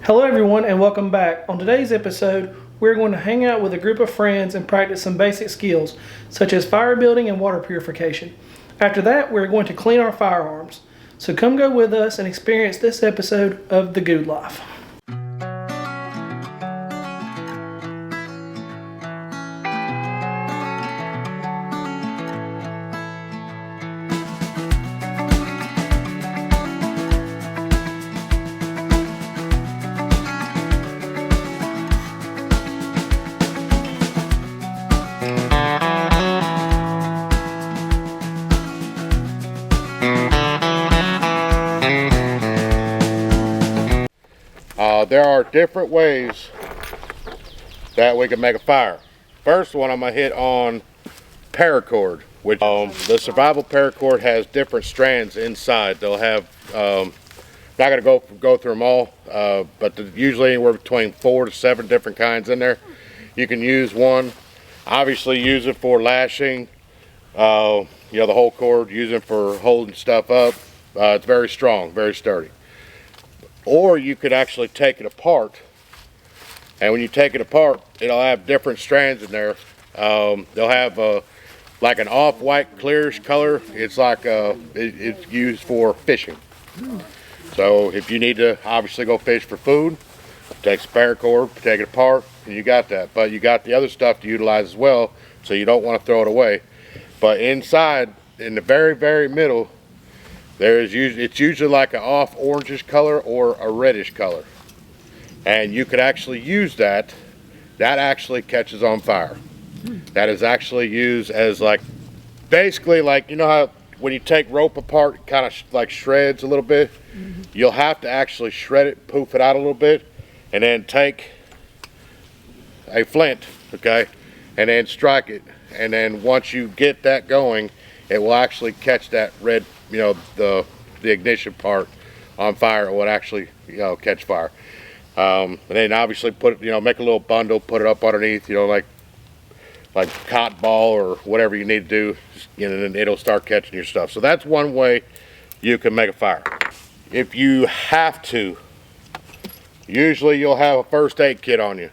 Hello everyone and welcome back. On today's episode, we're going to hang out with a group of friends and practice some basic skills, such as fire building and water purification. After that, we're going to clean our firearms. So come go with us and experience this episode of the Good Life. There are different ways that we can make a fire. First one I'm going to hit on paracord, which the survival paracord has different strands inside. They'll have, not going to go through them all, but usually anywhere between 4 to 7 different kinds in there. You can use one, obviously use it for lashing, the whole cord, use it for holding stuff up. It's very strong, very sturdy. Or you could actually take it apart, and when you take it apart, it'll have different strands in there. They'll have like an off-white clearish color. It's like it's used for fishing. So if you need to obviously go fish for food, take some paracord, take it apart, and you got that. But you got the other stuff to utilize as well, so you don't want to throw it away. But inside, in the very, very middle, it's usually like an off orangish color or a reddish color, and you could actually use that actually catches on fire. That is actually used as basically like, you know how when you take rope apart, it kind of like shreds a little bit. You'll have to actually shred it, poof it out a little bit, and then take a flint, okay, and then strike it, and then once you get that going, it will actually catch that red, the ignition part on fire. It would actually, catch fire. And then obviously make a little bundle, put it up underneath, like cotton ball or whatever you need to do, and then it'll start catching your stuff. So that's one way you can make a fire. If you have to, usually you'll have a first aid kit on you.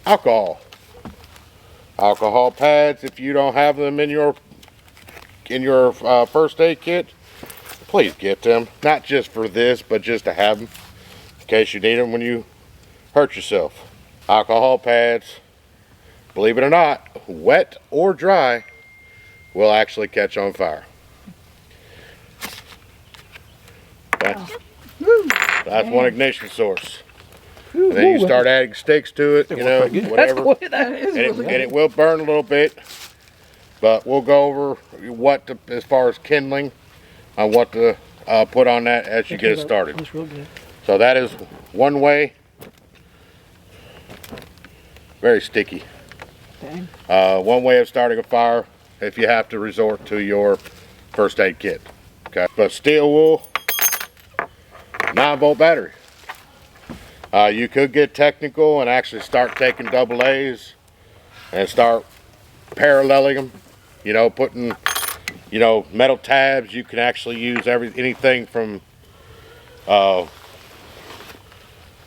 Alcohol pads, if you don't have them in your first aid kit, please get them. Not just for this, but just to have them in case you need them when you hurt yourself. Alcohol pads, believe it or not, wet or dry, will actually catch on fire. That's one ignition source. And then you start adding sticks to it, whatever, and it will burn a little bit. But we'll go over as far as kindling, on what to put on that as you get it started. That's real good. So that is one way. Very sticky. Okay. One way of starting a fire if you have to resort to your first aid kit. Okay. But steel wool, 9-volt battery. You could get technical and actually start taking double A's and start paralleling them. Putting, metal tabs. You can actually use anything from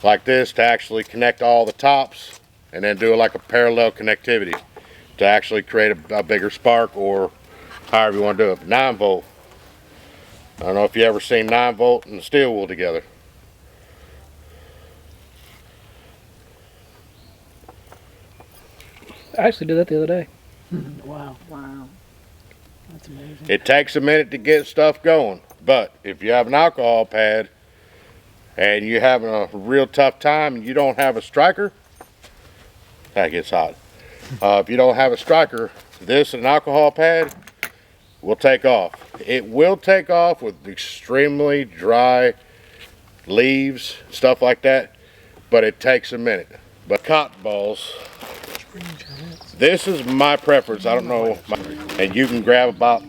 like this to actually connect all the tops, and then do like a parallel connectivity to actually create a bigger spark, or however you want to do it. 9-volt. I don't know if you ever seen 9-volt and steel wool together. I actually did that the other day. Wow. That's amazing. It takes a minute to get stuff going, but if you have an alcohol pad and you're having a real tough time and you don't have a striker, that gets hot. If you don't have a striker, this and an alcohol pad will take off. It will take off with extremely dry leaves, stuff like that, but it takes a minute. But cotton balls, this is my preference. I don't know, and you can grab about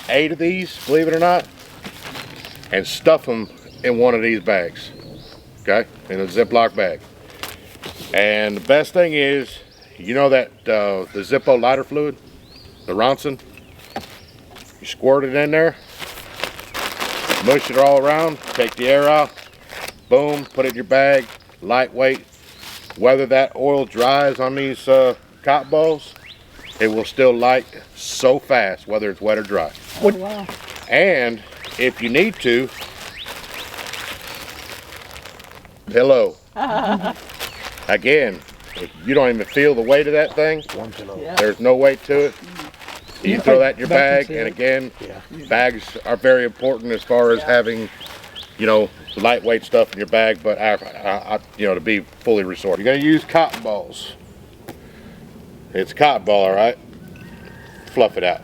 8 of these, believe it or not, and stuff them in one of these bags, okay, in a Ziploc bag. And the best thing is, that the Zippo lighter fluid, the Ronson, you squirt it in there, mush it all around, take the air out, boom, put it in your bag, lightweight. Whether that oil dries on these cotton balls, it will still light so fast, whether it's wet or dry. Oh, wow. And if you need to, pillow. Again, if you don't even feel the weight of that thing, Yeah. there's no weight to it. You Yeah. throw that in your bag, Vacuum and seal. again, bags are very important as far as having, you know, lightweight stuff in your bag, but you know, to be fully restored. You're gonna use cotton balls. It's a cotton ball, all right? Fluff it out.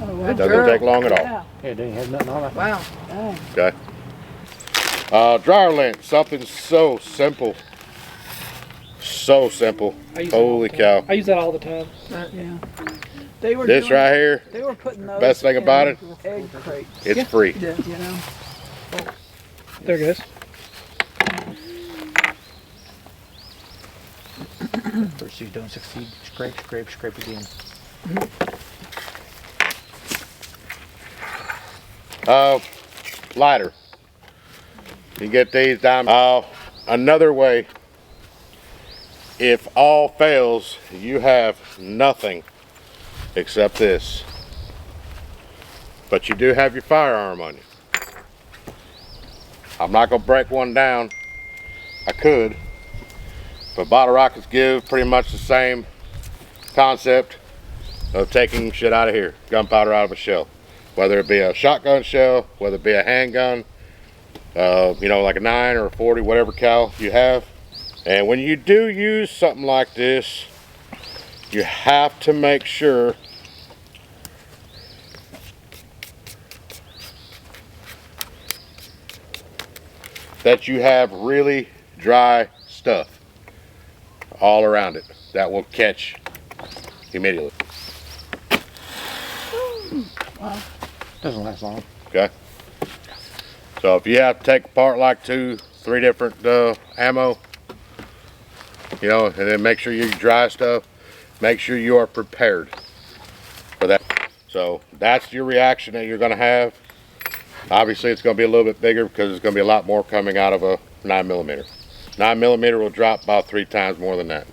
Oh, wow. It doesn't take long at all. Yeah. Yeah, didn't have nothing on it. Wow. Dang. Okay. Dryer lint, something so simple. So simple. I use that all Holy the cow. time. I use that all the time. Yeah. They were This doing, right here, They were putting those best thing in about it, egg crates. it's free. Yeah, you know. There it goes. First you don't succeed, scrape, scrape, scrape again. Lighter. You get these diamonds. Another way, if all fails, you have nothing except this. But you do have your firearm on you. I'm not gonna break one down. I could, but bottle rockets give pretty much the same concept of taking shit out of here, gunpowder out of a shell. Whether it be a shotgun shell, whether it be a handgun, you know, like a 9 or a 40, whatever cal you have. And when you do use something like this, you have to make sure that you have really dry stuff all around it that will catch immediately. Wow. Doesn't last long. Okay. So if you have to take apart like 2-3 different ammo, you know, and then make sure you dry stuff, make sure you are prepared for that. So that's your reaction that you're going to have. Obviously it's going to be a little bit bigger because there's going to be a lot more coming out of a 9mm. 9mm will drop about 3 times more than that.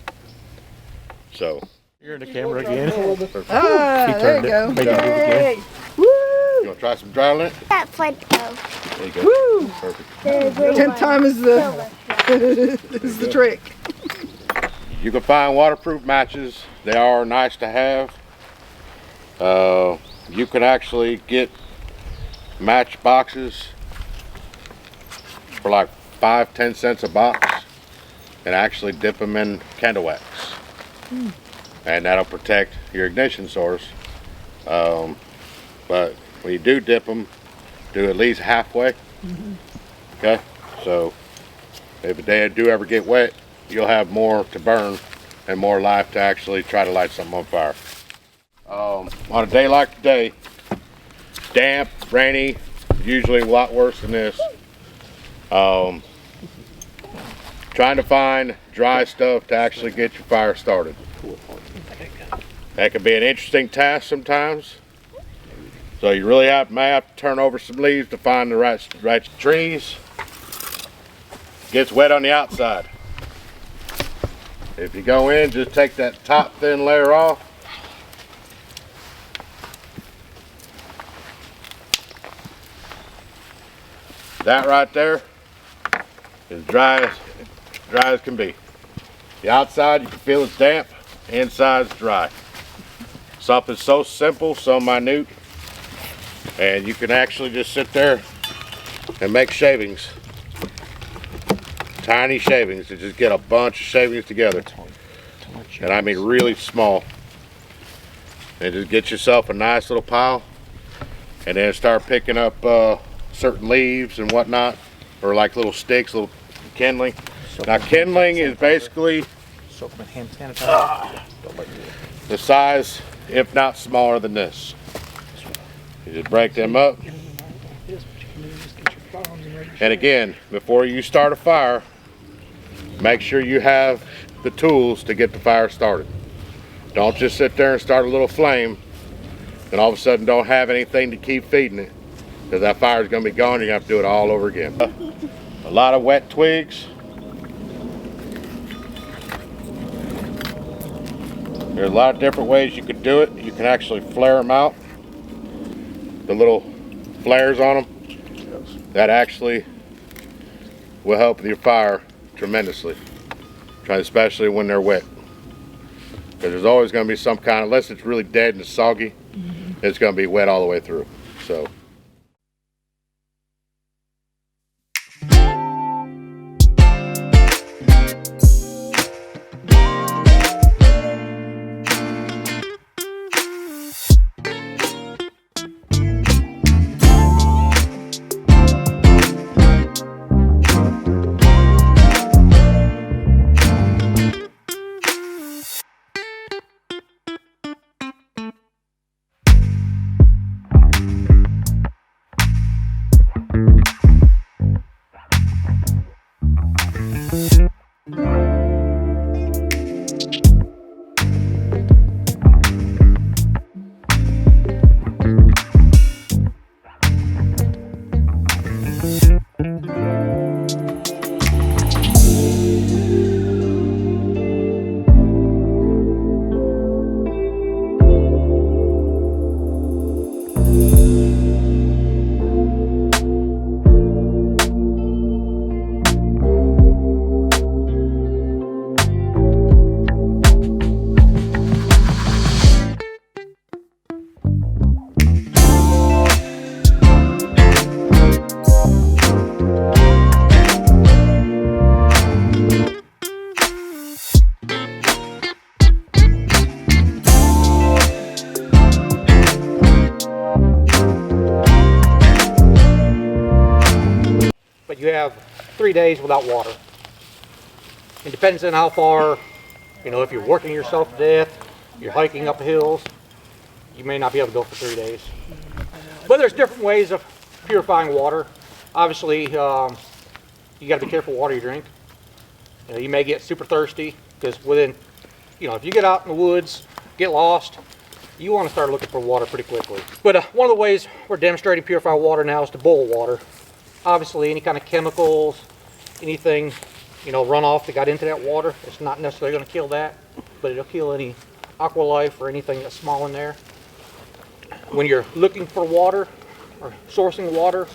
So You're in the camera again. Ah, He there turned you it. go. Made him do it again. Yay. Woo! you want to try some dry lint? That Play-Doh. There you go. Woo! Perfect. 10th time is the trick. You can find waterproof matches. They are nice to have. You can actually get match boxes for like 5-10 cents a box and actually dip them in candle wax. And that'll protect your ignition source. But when you do dip them, do at least halfway. Okay, so if they do ever get wet, you'll have more to burn and more life to actually try to light something on fire. On a day like today, damp, rainy, usually a lot worse than this. Trying to find dry stuff to actually get your fire started. That can be an interesting task sometimes. So you really may have to turn over some leaves to find the right trees. Gets wet on the outside. If you go in, just take that top thin layer off. That right there is dry as can be. The outside you can feel it's damp, inside's dry. Something so simple, so minute, and you can actually just sit there and make shavings. Tiny shavings, to just get a bunch of shavings together. And I mean really small. And just get yourself a nice little pile, and then start picking up certain leaves and whatnot, or like little sticks, little kindling. Now kindling is basically Soak them in hand sanitizer. the size, if not smaller than this. You just break them up. And again, before you start a fire, make sure you have the tools to get the fire started. Don't just sit there and start a little flame and all of a sudden don't have anything to keep feeding it. because that fire is going to be gone. You're going to have to do it all over again. A lot of wet twigs. There's a lot of different ways you could do it. You can actually flare them out. The little flares on them. That actually will help with your fire tremendously. Especially when they're wet. Because there's always going to be some kind, unless it's really dead and soggy, it's going to be wet all the way through. So. You have 3 days without water. It depends on how far, you know, if you're working yourself to death, you're hiking up hills, you may not be able to go for 3 days. But there's different ways of purifying water. Obviously, you got to be careful water you drink. You know, you may get super thirsty because within, you know, if you get out in the woods, get lost, you want to start looking for water pretty quickly. But one of the ways we're demonstrating purifying water now is to boil water. Obviously, any kind of chemicals, anything, you know, runoff that got into that water, it's not necessarily going to kill that, but it'll kill any aqua life or anything that's small in there. When you're looking for water or sourcing water,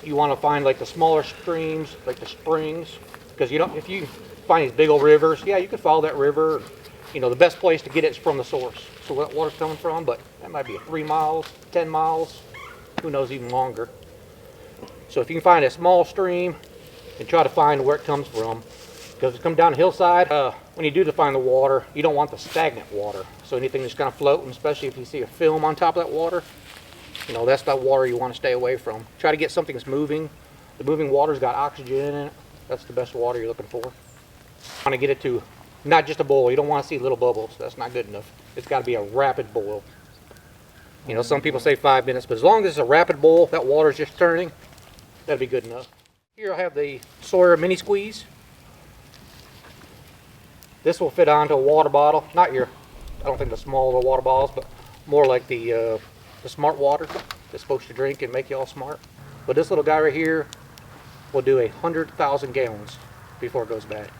you want to find like the smaller streams, like the springs, because you don't, if you find these big old rivers, yeah, you can follow that river. You know, the best place to get it is from the source. So where that water's coming from, but that might be 3 miles, 10 miles, who knows, even longer. So if you can find a small stream and try to find where it comes from, because it comes down a hillside, when you do find the water, you don't want the stagnant water. So anything that's kind of floating, especially if you see a film on top of that water, you know, that's that water you want to stay away from. Try to get something that's moving. The moving water's got oxygen in it. That's the best water you're looking for. You want to get it to not just a boil. You don't want to see little bubbles. That's not good enough. It's got to be a rapid boil. You know, some people say 5 minutes, but as long as it's a rapid boil, that water's just turning, that'd be good enough. Here I have the Sawyer mini squeeze. This will fit onto a water bottle. Not your, I don't think the smaller water bottles, but more like the smart water that's supposed to drink and make you all smart. But this little guy right here will do 100,000 gallons before it goes bad.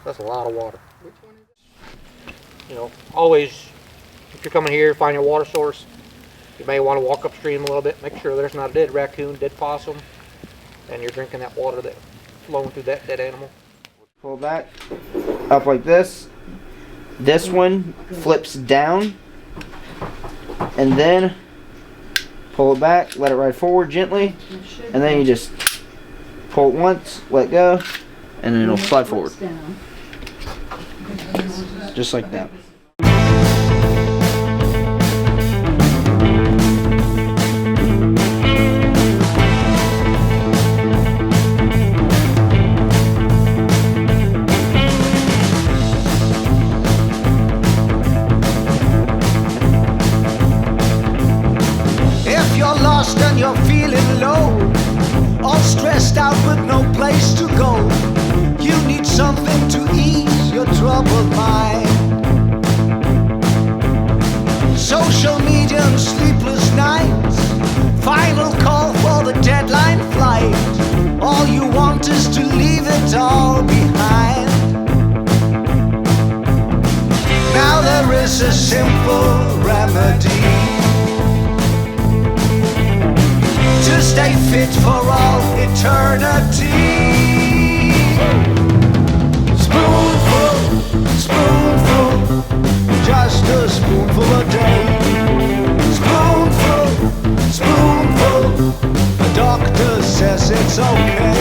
That's a lot of water. Which one is this? You know, always, if you're coming here, find your water source. You may want to walk upstream a little bit, make sure there's not a dead raccoon, dead possum, and you're drinking that water that's flowing through that dead animal. Pull back up like this. This one flips down, and then pull it back, let it ride forward gently, and then you just pull it once, let go, and then it'll slide forward. Just like that. If you're lost and you're feeling low, all stressed out with no place to go, you need something to ease your troubled mind. Social media and sleepless nights, remedy to stay fit for all eternity. Spoonful, spoonful, just a spoonful a day. Spoonful, spoonful, the doctor says it's okay.